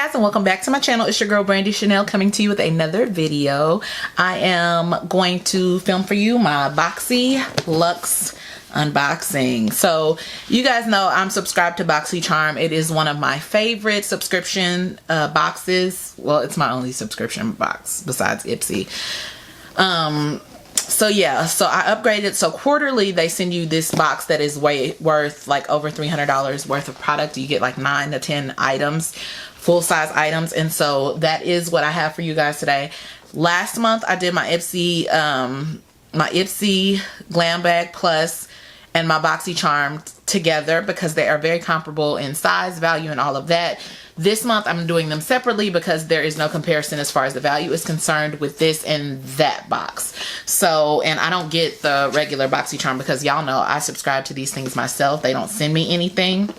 guys, and welcome back to my channel. It's your girl Brandie Channail coming to you with another video. I am going to film for you my Boxy Luxe unboxing. So you guys know I'm subscribed to BoxyCharm. It is one of my favorite subscription boxes. Well, it's my only subscription box besides Ipsy. So yeah, so I upgraded. So quarterly they send you this box that is worth like over $300 worth of product. You get like 9 to 10 items, full size items, and so that is what I have for you guys today. Last month I did my Ipsy Glam Bag Plus and my BoxyCharm together because they are very comparable in size, value, and all of that. This month I'm doing them separately because there is no comparison as far as the value is concerned with this and that box. So, and I don't get the regular BoxyCharm because y'all know I subscribe to these things myself. They don't send me anything.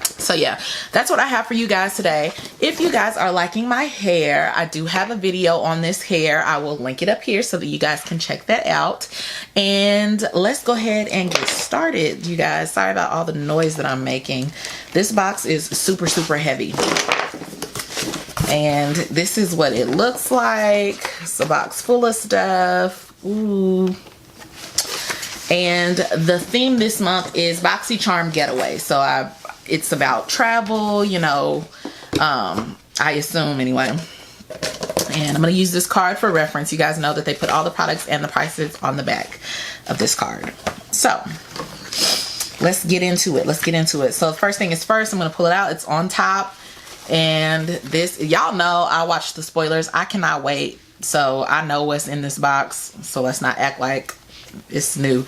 So yeah, that's what I have for you guys today. If you guys are liking my hair, I do have a video on this hair. I will link it up here so that you guys can check that out. And let's go ahead and get started, you guys. Sorry about all the noise that I'm making. This box is super, super heavy. And this is what it looks like. It's a box full of stuff. Ooh. And the theme this month is BoxyCharm Getaway. So it's about travel, you know, I assume anyway. And I'm going to use this card for reference. You guys know that they put all the products and the prices on the back of this card. So let's get into it. Let's get into it. So the first thing is first, I'm going to pull it out. It's on top. And this, y'all know I watched the spoilers. I cannot wait. So I know what's in this box. So let's not act like it's new.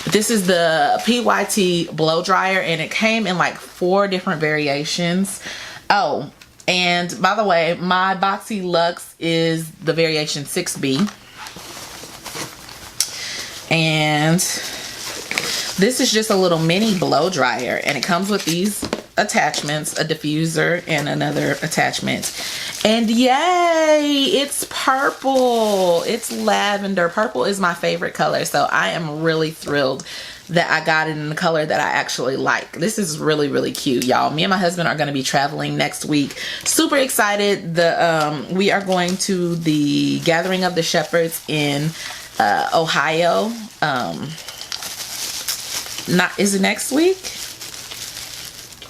But this is the PYT blow dryer, and it came in like 4 different variations. Oh, and by the way, my Boxy Luxe is the variation 6B, and this is just a little mini blow dryer, and it comes with these attachments, a diffuser and another attachment. And yay, it's purple. It's lavender. Purple is my favorite color, so I am really thrilled that I got it in the color that I actually like. This is really, really cute, y'all. Me and my husband are going to be traveling next week. Super excited. We are going to the Gathering of the Shepherds in Ohio. Is it next week?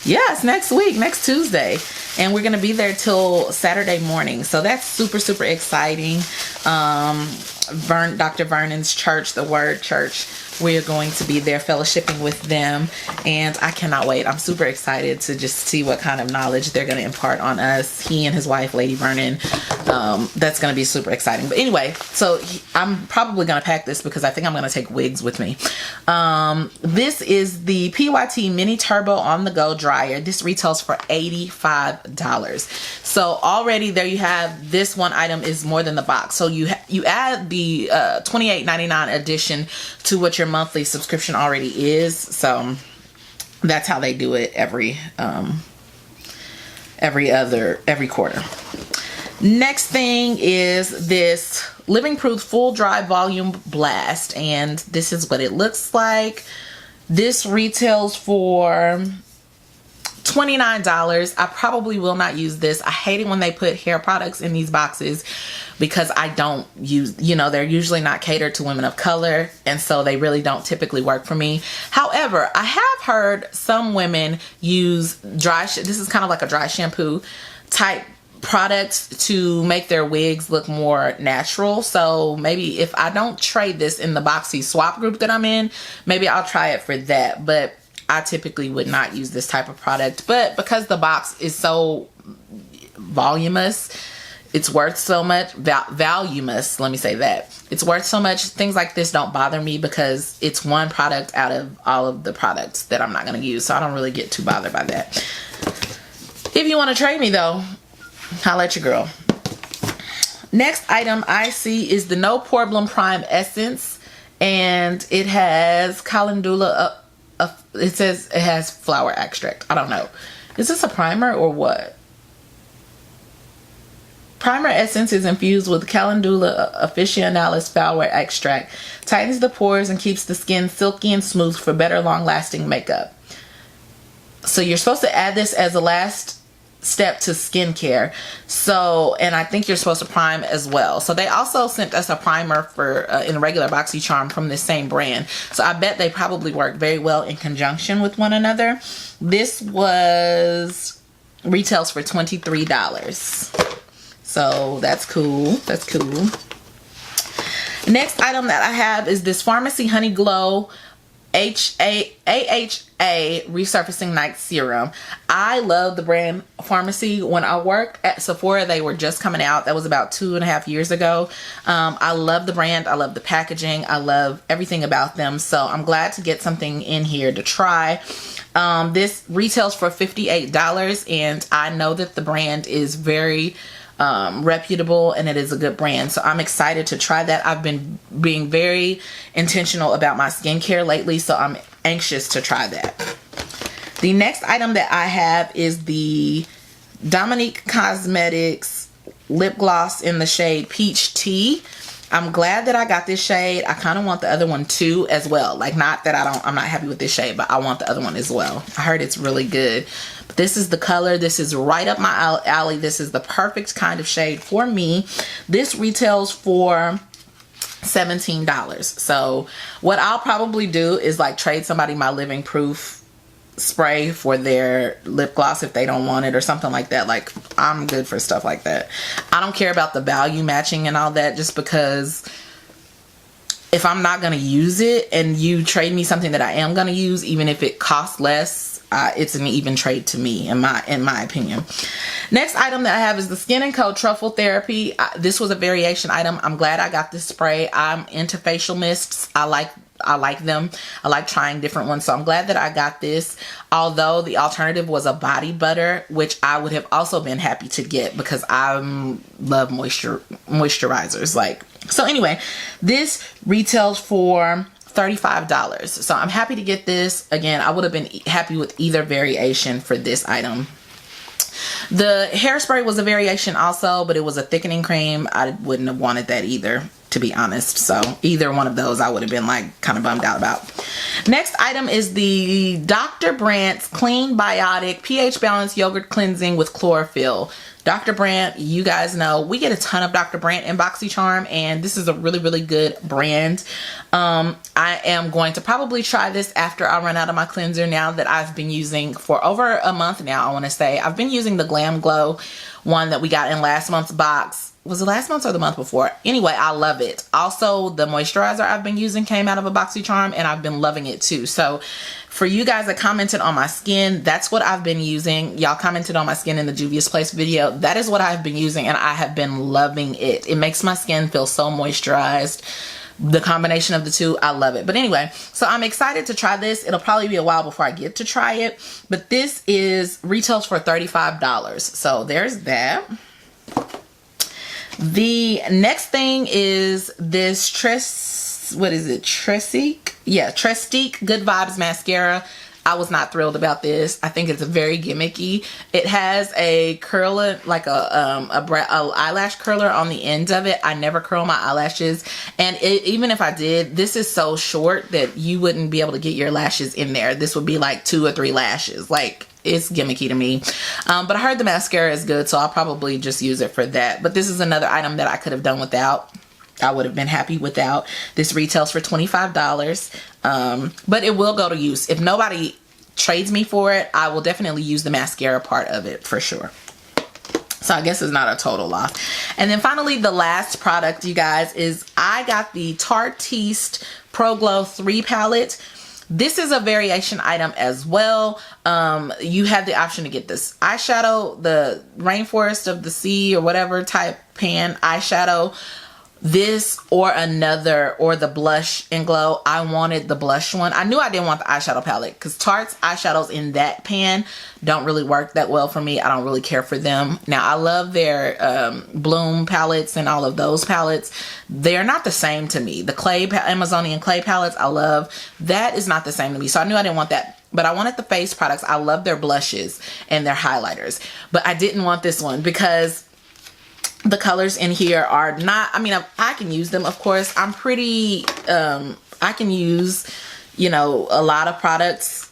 Yeah, it's next week, next Tuesday. And we're going to be there till Saturday morning. So that's super, super exciting. Dr. Vernon's church, the Word Church, we're going to be there fellowshipping with them. And I cannot wait. I'm super excited to just see what kind of knowledge they're going to impart on us. He and his wife, Lady Vernon. That's going to be super exciting. But anyway, so I'm probably going to pack this because I think I'm going to take wigs with me. This is the PYT Mini Turbo On The Go Dryer. This retails for $85. So already there you have, this one item is more than the box. So you add the $28.99 addition to what your monthly subscription already is. So that's how they do it every quarter. Next thing is this Living Proof Full Dry Volume Blast, and this is what it looks like. This retails for $29. I probably will not use this. I hate it when they put hair products in these boxes because I don't use, you know, they're usually not catered to women of color, and so they really don't typically work for me. However, I have heard some women use this is kind of like a dry shampoo type products to make their wigs look more natural. So maybe if I don't trade this in the Boxy swap group that I'm in, maybe I'll try it for that. But I typically would not use this type of product. But because the box is so voluminous, it's worth so much. Voluminous, let me say that. It's worth so much. Things like this don't bother me because it's one product out of all of the products that I'm not going to use. So I don't really get too bothered by that. If you want to trade me though, holla at your girl. Next item I see is the No Problem Prime Essence, and it has calendula. It says it has flower extract. I don't know. Is this a primer or what? Primer essence is infused with calendula officinalis flower extract. Tightens the pores and keeps the skin silky and smooth for better long-lasting makeup. So you're supposed to add this as a last step to skincare. So, and I think you're supposed to prime as well. So they also sent us a primer for in regular BoxyCharm from this same brand. So I bet they probably work very well in conjunction with one another. This retails for $23. So that's cool. That's cool. Next item that I have is this Pharmacy Honey Glow AHA Resurfacing Night Serum. I love the brand Pharmacy. When I worked at Sephora, they were just coming out. That was about 2.5 years ago. I love the brand. I love the packaging. I love everything about them. So I'm glad to get something in here to try. This retails for $58, and I know that the brand is very reputable and it is a good brand, so I'm excited to try that. I've been being very intentional about my skincare lately, so I'm anxious to try that. The next item that I have is the Dominique Cosmetics lip gloss in the shade Peach Tea. I'm glad that I got this shade. I kind of want the other one too as well. Like, not that I'm not happy with this shade, but I want the other one as well. I heard it's really good. But this is the color. This is right up my alley. This is the perfect kind of shade for me. This retails for $17. So what I'll probably do is like trade somebody my Living Proof spray for their lip gloss if they don't want it or something like that. Like, I'm good for stuff like that. I don't care about the value matching and all that, just because if I'm not going to use it and you trade me something that I am going to use, even if it costs less, it's an even trade to me, in my opinion. Next item that I have is the Skin & Co. Truffle Therapy. This was a variation item. I'm glad I got this spray. I'm into facial mists. I like them. I like trying different ones, so I'm glad that I got this. Although the alternative was a body butter, which I would have also been happy to get because I love moisturizers. Like, so anyway, this retails for $35. So I'm happy to get this. Again, I would have been happy with either variation for this item. The hairspray was a variation also, but it was a thickening cream. I wouldn't have wanted that either, to be honest. So either one of those I would have been like kind of bummed out about. Next item is the Dr. Brandt's Clean Biotic pH Balanced Yogurt Cleansing with Chlorophyll. Dr. Brandt, you guys know we get a ton of Dr. Brandt in BoxyCharm, and this is a really, really good brand. I am going to probably try this after I run out of my cleanser, now that I've been using for over a month now. I want to say I've been using the Glam Glow one that we got in last month's box. Was it last month or the month before? Anyway, I love it. Also, the moisturizer I've been using came out of a BoxyCharm, and I've been loving it too. So for you guys that commented on my skin, that's what I've been using. Y'all commented on my skin in the Juvia's Place video. That is what I've been using, and I have been loving it. It makes my skin feel so moisturized. The combination of the two, I love it. But anyway, so I'm excited to try this. It'll probably be a while before I get to try it, but this retails for $35. So there's that. The next thing is this Trestique? Yeah, Trestique Good Vibes Mascara. I was not thrilled about this. I think it's very gimmicky. It has a curler, like a eyelash curler on the end of it. I never curl my eyelashes, and even if I did, this is so short that you wouldn't be able to get your lashes in there. This would be like 2 or 3 lashes. Like, it's gimmicky to me. But I heard the mascara is good, so I'll probably just use it for that. But this is another item that I could have done without. I would have been happy without. This retails for $25. But it will go to use. If nobody trades me for it, I will definitely use the mascara part of it for sure. So I guess it's not a total loss. And then finally, the last product, you guys, is I got the Tartiste Pro Glow 3 palette. This is a variation item as well. You have the option to get this eyeshadow, the Rainforest of the Sea or whatever type pan eyeshadow, this or another, or the blush and glow. I wanted the blush one. I knew I didn't want the eyeshadow palette because Tarte's eyeshadows in that pan don't really work that well for me. I don't really care for them. Now, I love their Bloom palettes and all of those palettes. They're not the same to me. The Amazonian clay palettes I love. That is not the same to me. So I knew I didn't want that. But I wanted the face products. I love their blushes and their highlighters. But I didn't want this one because the colors in here are not, I mean, I can use them, of course. I'm pretty, I can use, you know, a lot of products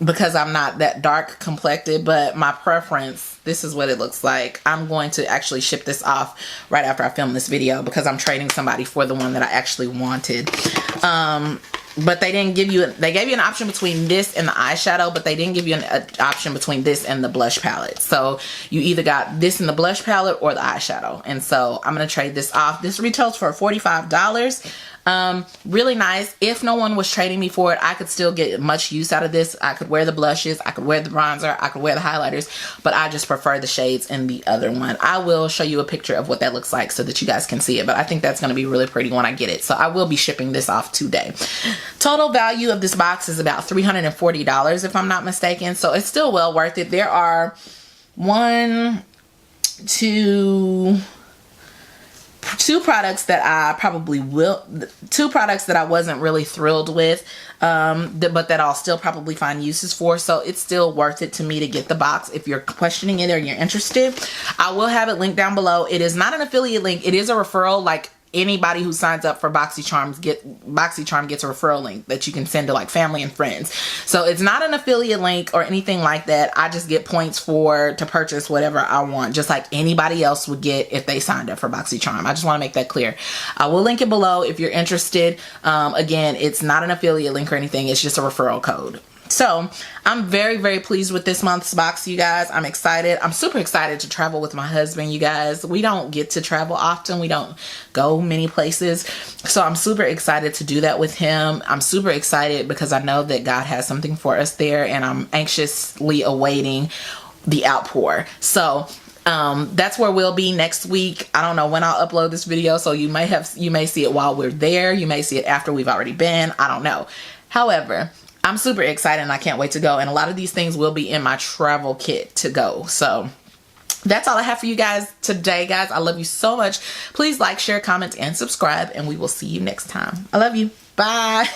because I'm not that dark complected, but my preference, this is what it looks like. I'm going to actually ship this off right after I film this video because I'm trading somebody for the one that I actually wanted. But they didn't give you, they gave you an option between this and the eyeshadow, but they didn't give you an option between this and the blush palette. So you either got this in the blush palette or the eyeshadow. And so I'm going to trade this off. This retails for $45. Really nice. If no one was trading me for it, I could still get much use out of this. I could wear the blushes, I could wear the bronzer, I could wear the highlighters, but I just prefer the shades in the other one. I will show you a picture of what that looks like so that you guys can see it, but I think that's going to be really pretty when I get it. So I will be shipping this off today. Total value of this box is about $340 if I'm not mistaken. So it's still well worth it. There are two products that I wasn't really thrilled with, but that I'll still probably find uses for. So it's still worth it to me to get the box if you're questioning it or you're interested. I will have it linked down below. It is not an affiliate link. It is a referral. Like anybody who signs up for BoxyCharm gets a referral link that you can send to like family and friends. So it's not an affiliate link or anything like that. I just get points to purchase whatever I want, just like anybody else would get if they signed up for BoxyCharm. I just want to make that clear. I will link it below if you're interested. Again, it's not an affiliate link or anything. It's just a referral code. So I'm very, very pleased with this month's box, you guys. I'm excited. I'm super excited to travel with my husband, you guys. We don't get to travel often. We don't go many places. So I'm super excited to do that with him. I'm super excited because I know that God has something for us there, and I'm anxiously awaiting the outpour. So that's where we'll be next week. I don't know when I'll upload this video, so you may see it while we're there. You may see it after we've already been. I don't know. However, I'm super excited and I can't wait to go. And a lot of these things will be in my travel kit to go. So that's all I have for you guys today, guys. I love you so much. Please like, share, comment, and subscribe. And we will see you next time. I love you. Bye.